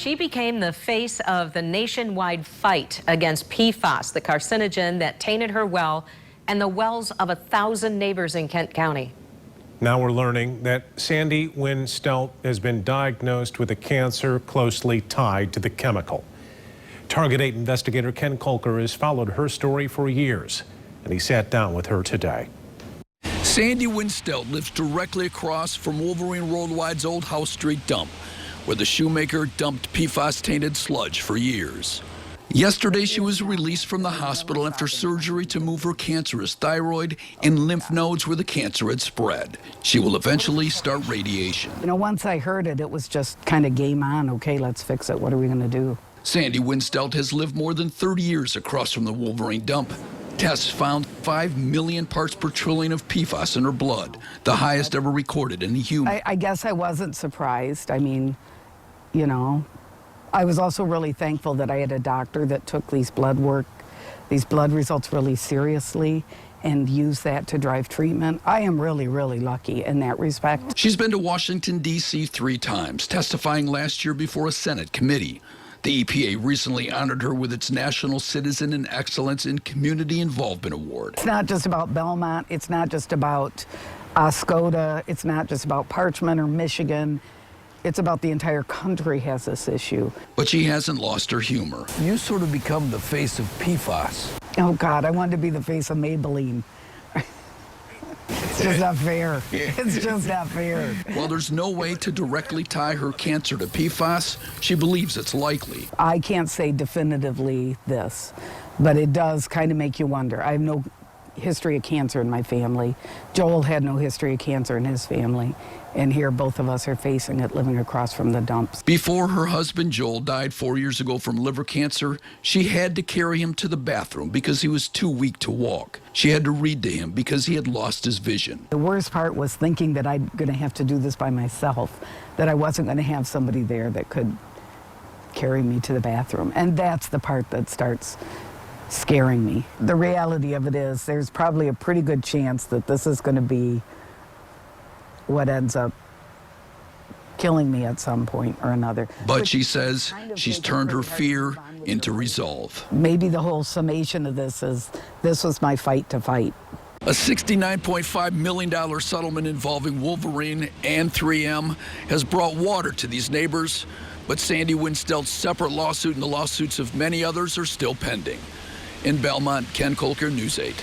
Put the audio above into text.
she became the face of the nationwide fight against PFAS, the carcinogen that tainted her well and the wells of 1,000 neighbors in Kent County. Now we're learning that Sandy Winstelt has been diagnosed with a cancer closely tied to the chemical. Target 8 investigator Ken Kolker has followed her story for years, and he sat down with her today. Sandy Winstelt lives directly across from Wolverine Worldwide's old House Street dump, where the shoemaker dumped PFAS-tainted sludge for years. Yesterday, she was released from the hospital after surgery to move her cancerous thyroid and lymph nodes where the cancer had spread. She will eventually start radiation. You know, once I heard it, it was just kind of game on. Okay, let's fix it. What are we going to do? Sandy Winstelt has lived more than 30 years across from the Wolverine dump. Tests found 5 million parts per trillion of PFAS in her blood, the highest ever recorded in a human. I guess I wasn't surprised. I mean, you know, I was also really thankful that I had a doctor that took these blood results really seriously and used that to drive treatment. I am really, really lucky in that respect. She's been to Washington, D.C. 3 times, testifying last year before a Senate committee. The EPA recently honored her with its National Citizen in Excellence in Community Involvement Award. It's not just about Belmont. It's not just about Oscoda. It's not just about Parchment or Michigan. It's about the entire country has this issue. But she hasn't lost her humor. You sort of become the face of PFAS. Oh, God, I wanted to be the face of Maybelline. It's just not fair. It's just not fair. While there's no way to directly tie her cancer to PFAS, she believes it's likely. I can't say definitively this, but it does kind of make you wonder. I have no history of cancer in my family. Joel had no history of cancer in his family. And here both of us are facing it living across from the dumps. Before her husband Joel died 4 years ago from liver cancer, she had to carry him to the bathroom because he was too weak to walk. She had to read to him because he had lost his vision. The worst part was thinking that I'm going to have to do this by myself, that I wasn't going to have somebody there that could carry me to the bathroom. And that's the part that starts scaring me. The reality of it is there's probably a pretty good chance that this is going to be what ends up killing me at some point or another. But she says she's turned her fear into resolve. Maybe the whole summation of this is this was my fight to fight. A $69.5 million settlement involving Wolverine and 3M has brought water to these neighbors, but Sandy Winstelt's separate lawsuit and the lawsuits of many others are still pending. In Belmont, Ken Kolker, News 8.